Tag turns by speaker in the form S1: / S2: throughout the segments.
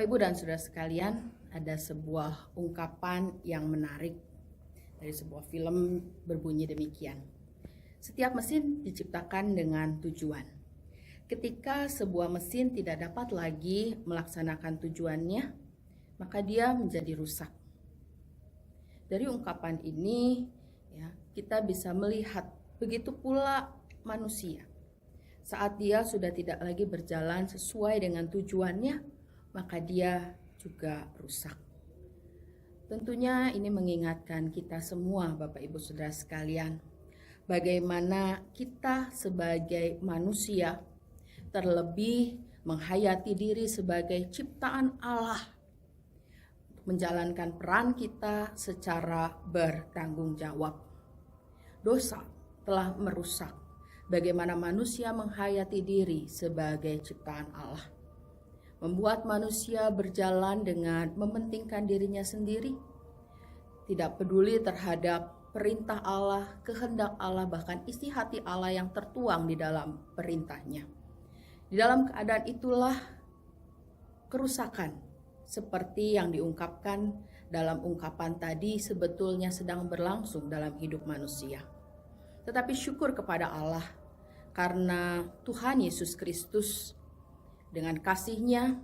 S1: Bapak, Ibu, dan Saudara sekalian, ada sebuah ungkapan yang menarik dari sebuah film berbunyi demikian. Setiap mesin diciptakan dengan tujuan. Ketika sebuah mesin tidak dapat lagi melaksanakan tujuannya, maka dia menjadi rusak. Dari ungkapan ini, kita bisa melihat begitu pula manusia. Saat dia sudah tidak lagi berjalan sesuai dengan tujuannya, maka dia juga rusak. Tentunya ini mengingatkan kita semua, Bapak Ibu Saudara sekalian, bagaimana kita sebagai manusia terlebih menghayati diri sebagai ciptaan Allah, menjalankan peran kita secara bertanggung jawab. Dosa telah merusak bagaimana manusia menghayati diri sebagai ciptaan Allah, membuat manusia berjalan dengan mementingkan dirinya sendiri, tidak peduli terhadap perintah Allah, kehendak Allah, bahkan isi hati Allah yang tertuang di dalam perintahnya. Di dalam keadaan itulah kerusakan seperti yang diungkapkan dalam ungkapan tadi sebetulnya sedang berlangsung dalam hidup manusia. Tetapi syukur kepada Allah karena Tuhan Yesus Kristus dengan kasih-Nya,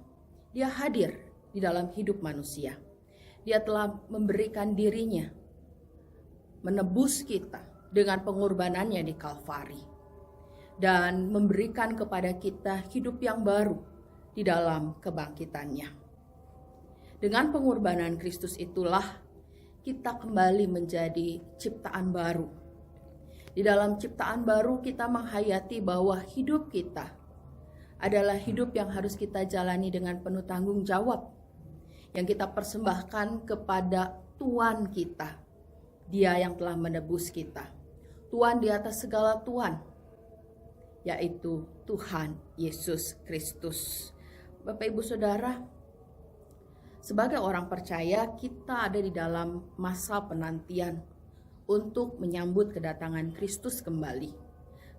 S1: Dia hadir di dalam hidup manusia. Dia telah memberikan dirinya, menebus kita dengan pengorbanannya di Kalvari, dan memberikan kepada kita hidup yang baru di dalam kebangkitannya. Dengan pengorbanan Kristus itulah kita kembali menjadi ciptaan baru. Di dalam ciptaan baru kita menghayati bahwa hidup kita adalah hidup yang harus kita jalani dengan penuh tanggung jawab, yang kita persembahkan kepada Tuhan kita, Dia yang telah menebus kita, Tuhan di atas segala Tuhan, yaitu Tuhan Yesus Kristus. Bapak Ibu Saudara, sebagai orang percaya kita ada di dalam masa penantian untuk menyambut kedatangan Kristus kembali,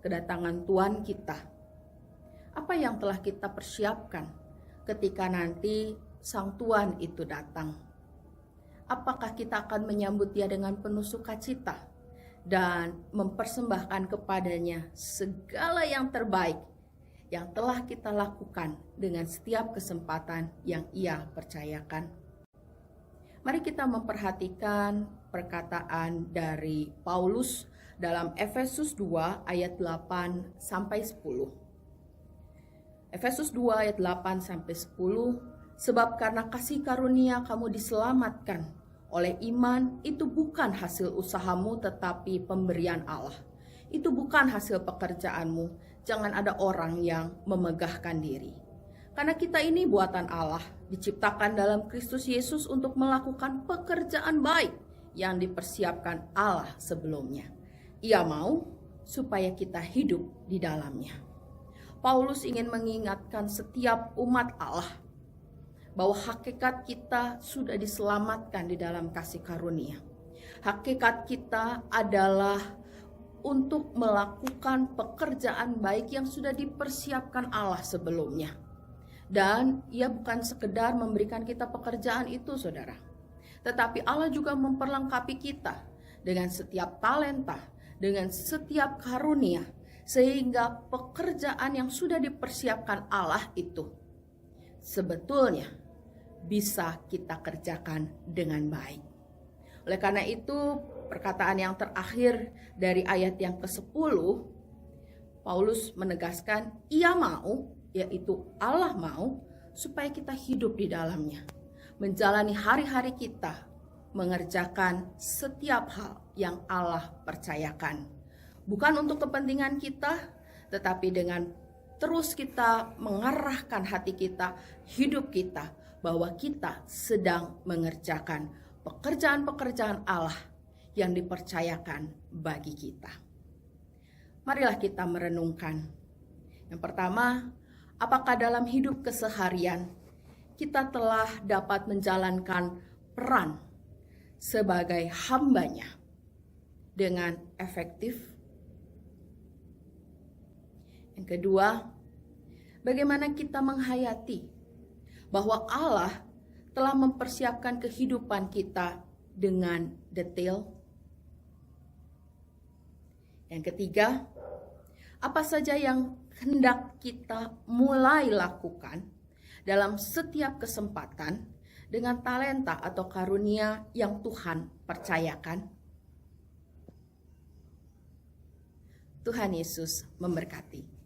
S1: kedatangan Tuhan kita. Apa yang telah kita persiapkan ketika nanti Sang Tuhan itu datang? Apakah kita akan menyambut Dia dengan penuh sukacita dan mempersembahkan kepadanya segala yang terbaik yang telah kita lakukan dengan setiap kesempatan yang Ia percayakan? Mari kita memperhatikan perkataan dari Paulus dalam Efesus 2 ayat 8 sampai 10. Efesus 2 ayat 8 sampai 10, sebab karena kasih karunia kamu diselamatkan oleh iman, itu bukan hasil usahamu tetapi pemberian Allah. Itu bukan hasil pekerjaanmu, jangan ada orang yang memegahkan diri. Karena kita ini buatan Allah, diciptakan dalam Kristus Yesus untuk melakukan pekerjaan baik yang dipersiapkan Allah sebelumnya. Ia mau supaya kita hidup di dalamnya. Paulus ingin mengingatkan setiap umat Allah bahwa hakikat kita sudah diselamatkan di dalam kasih karunia. Hakikat kita adalah untuk melakukan pekerjaan baik yang sudah dipersiapkan Allah sebelumnya. Dan Ia bukan sekedar memberikan kita pekerjaan itu, saudara, tetapi Allah juga memperlengkapi kita dengan setiap talenta, dengan setiap karunia, sehingga pekerjaan yang sudah dipersiapkan Allah itu sebetulnya bisa kita kerjakan dengan baik. Oleh karena itu, perkataan yang terakhir dari ayat yang ke-10, Paulus menegaskan Ia mau, yaitu Allah mau, supaya kita hidup di dalamnya, menjalani hari-hari kita, mengerjakan setiap hal yang Allah percayakan. Bukan untuk kepentingan kita, tetapi dengan terus kita mengarahkan hati kita, hidup kita, bahwa kita sedang mengerjakan pekerjaan-pekerjaan Allah yang dipercayakan bagi kita. Marilah kita merenungkan. Yang pertama, apakah dalam hidup keseharian kita telah dapat menjalankan peran sebagai hamba-Nya dengan efektif? Yang kedua, bagaimana kita menghayati bahwa Allah telah mempersiapkan kehidupan kita dengan detail? Yang ketiga, apa saja yang hendak kita mulai lakukan dalam setiap kesempatan dengan talenta atau karunia yang Tuhan percayakan? Tuhan Yesus memberkati.